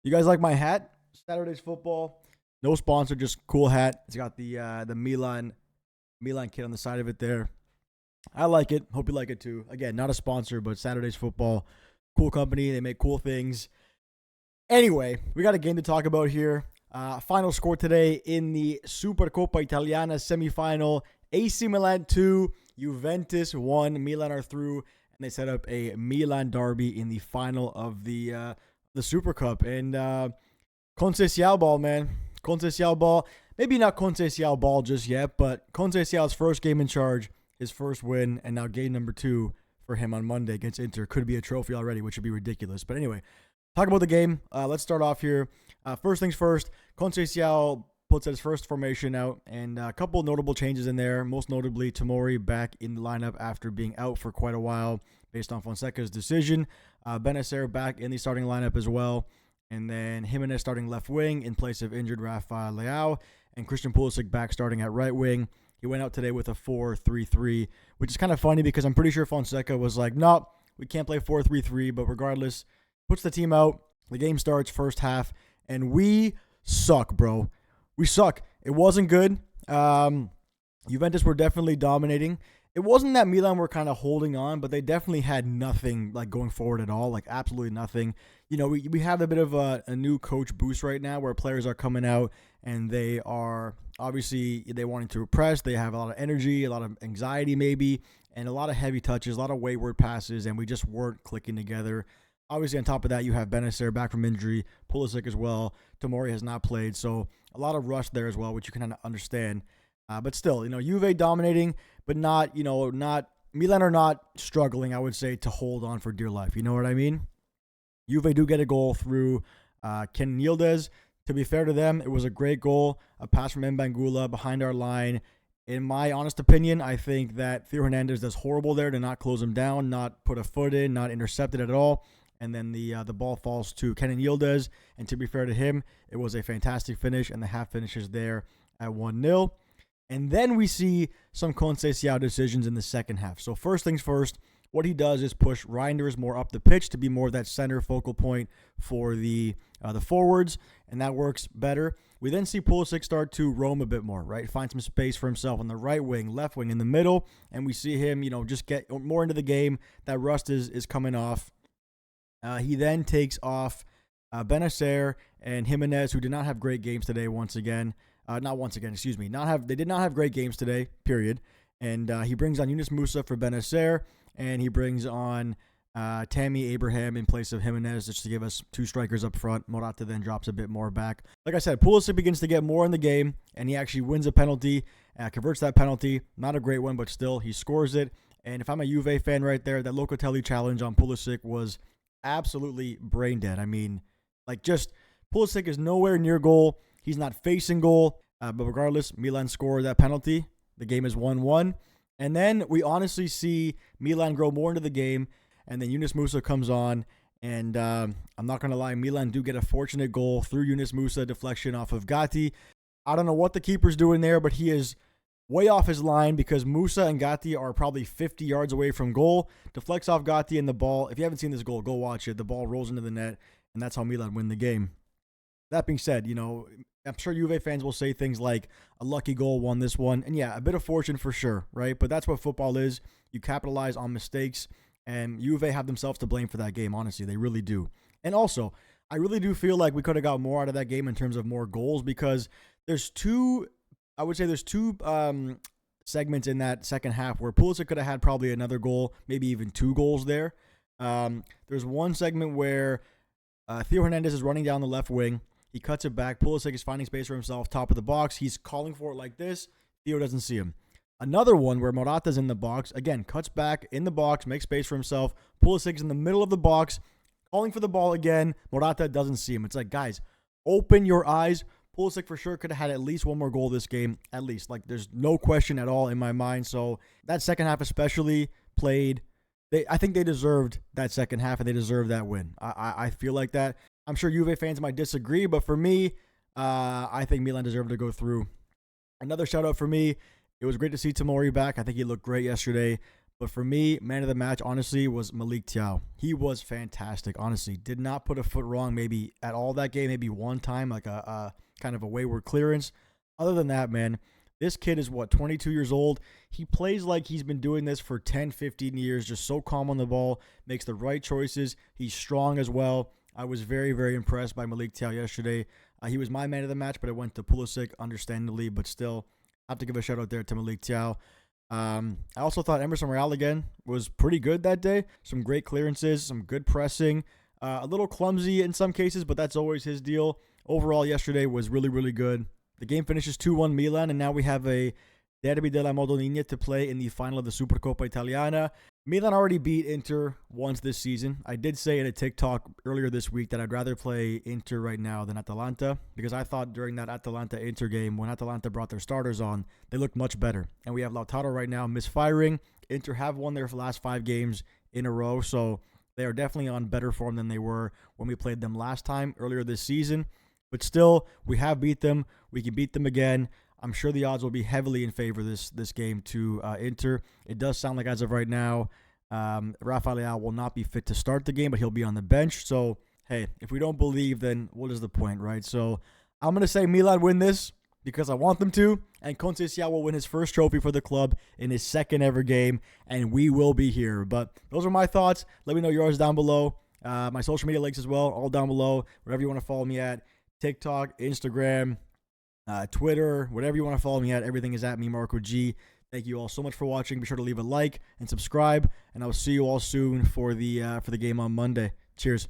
You guys like my hat? Saturday's football. No sponsor, just cool hat. It's got the Milan kit on the side of it there. I like it. Hope you like it too. Again, not a sponsor, but Saturday's football. Cool company. They make cool things. Anyway, we got a game to talk about here. Final score today in the Supercoppa Italiana semifinal. AC Milan 2, Juventus 1. Milan are through, and they set up a Milan derby in the final of the Super Cup. And Conceição ball, man. Conceição ball. Maybe not Conceição ball just yet, but Conceição's first game in charge, his first win, and now game number 2 for him on Monday against Inter. Could be a trophy already, which would be ridiculous. But anyway, talk about the game. Let's start off here. First things first, Conceição puts his first formation out, and a couple notable changes in there. Most notably, Tomori back in the lineup after being out for quite a while based on Fonseca's decision. Benacer back in the starting lineup as well. And then Jimenez starting left wing in place of injured Rafael Leao. And Christian Pulisic back starting at right wing. He went out today with a 4-3-3, which is kind of funny because I'm pretty sure Fonseca was like, no, we can't play 4-3-3. But regardless, puts the team out. The game starts first half. And we suck, bro. We suck. It wasn't good. Juventus were definitely dominating. It wasn't that Milan were kind of holding on, but they definitely had nothing like going forward at all, like absolutely nothing. You know, we have a bit of a new coach boost right now where players are coming out and they are obviously they wanting to press. They have a lot of energy, a lot of anxiety maybe, and a lot of heavy touches, a lot of wayward passes, and we just weren't clicking together. Obviously, on top of that, you have Benacer back from injury, Pulisic as well. Tomori has not played, so a lot of rush there as well, which you can kind of understand. But still, you know, Juve dominating, but not Milan are not struggling, I would say, to hold on for dear life. You know what I mean? Juve do get a goal through Ken Yildiz. To be fair to them, it was a great goal, a pass from Mbangula behind our line. In my honest opinion, I think that Theo Hernandez does horrible there to not close him down, not put a foot in, not intercept it at all. And then the ball falls to Kenan Yildiz. And to be fair to him, it was a fantastic finish, and the half finishes there at 1-0. And then we see some Conceição decisions in the second half. So first things first, what he does is push Reinders more up the pitch to be more of that center focal point for the forwards, and that works better. We then see Pulisic start to roam a bit more, right? Find some space for himself on the right wing, left wing, in the middle, and we see him, just get more into the game. That rust is coming off. He then takes off Benacer and Jimenez, who did not have great games today once again. They did not have great games today, period. And he brings on Yunus Musa for Benacer, and he brings on Tammy Abraham in place of Jimenez just to give us two strikers up front. Morata then drops a bit more back. Like I said, Pulisic begins to get more in the game, and he actually wins a penalty, converts that penalty. Not a great one, but still, he scores it. And if I'm a Juve fan right there, that Locatelli challenge on Pulisic was absolutely brain dead. I mean, Pulisic is nowhere near goal. He's not facing goal, but regardless, Milan scored that penalty. The game is 1-1. And then we honestly see Milan grow more into the game, and then Yunus Musa comes on, and I'm not going to lie, Milan do get a fortunate goal through Yunus Musa, deflection off of Gatti. I don't know what the keeper's doing there, but he is way off his line because Musa and Gatti are probably 50 yards away from goal. Deflects off Gatti, and the ball, if you haven't seen this goal, go watch it. The ball rolls into the net, and that's how Milan win the game. That being said, I'm sure Juve fans will say things like a lucky goal won this one. And yeah, a bit of fortune for sure, right? But that's what football is. You capitalize on mistakes, and Juve have themselves to blame for that game, honestly. They really do. And also, I really do feel like we could have got more out of that game in terms of more goals because there's two segments in that second half where Pulisic could have had probably another goal, maybe even 2 goals there. There's one segment where Theo Hernandez is running down the left wing. He cuts it back. Pulisic is finding space for himself, top of the box. He's calling for it like this. Theo doesn't see him. Another one where Morata's in the box. Again, cuts back in the box, makes space for himself. Pulisic's in the middle of the box, calling for the ball again. Morata doesn't see him. It's like, guys, open your eyes. Pulisic for sure could have had at least one more goal this game. At least. There's no question at all in my mind. So that second half especially played. I think they deserved that second half, and they deserved that win. I feel like that. I'm sure Juve fans might disagree, but for me, I think Milan deserved to go through. Another shout out for me. It was great to see Tomori back. I think he looked great yesterday. But for me, man of the match, honestly, was Malik Thiaw. He was fantastic, honestly. Did not put a foot wrong maybe at all that game, maybe one time, like a kind of a wayward clearance. Other than that, man, this kid is, 22 years old. He plays like he's been doing this for 10, 15 years, just so calm on the ball, makes the right choices. He's strong as well. I was very, very impressed by Malik Thiaw yesterday. He was my man of the match, but it went to Pulisic, understandably, but still, I have to give a shout out there to Malik Thiaw. I also thought Emerson Royale again was pretty good that day. Some great clearances, some good pressing. A little clumsy in some cases, but that's always his deal. Overall, yesterday was really, really good. The game finishes 2-1 Milan, and now we have a Derby della Madonnina to play in the final of the Supercoppa Italiana. Milan already beat Inter once this season. I did say in a TikTok earlier this week that I'd rather play Inter right now than Atalanta, because I thought during that Atalanta-Inter game, when Atalanta brought their starters on, they looked much better. And we have Lautaro right now misfiring. Inter have won their last 5 games in a row, so they are definitely on better form than they were when we played them last time earlier this season. But still, we have beat them. We can beat them again. I'm sure the odds will be heavily in favor this game to Inter. It does sound like as of right now, Rafael Leao will not be fit to start the game, but he'll be on the bench. So, hey, if we don't believe, then what is the point, right? So, I'm going to say Milan win this because I want them to, and Conceição will win his first trophy for the club in his second ever game, and we will be here. But those are my thoughts. Let me know yours down below. My social media links as well, all down below, wherever you want to follow me at. TikTok, Instagram, Twitter, whatever you want to follow me at, everything is at me, Marco G. Thank you all so much for watching. Be sure to leave a like and subscribe, and I will see you all soon for the game on Monday. Cheers.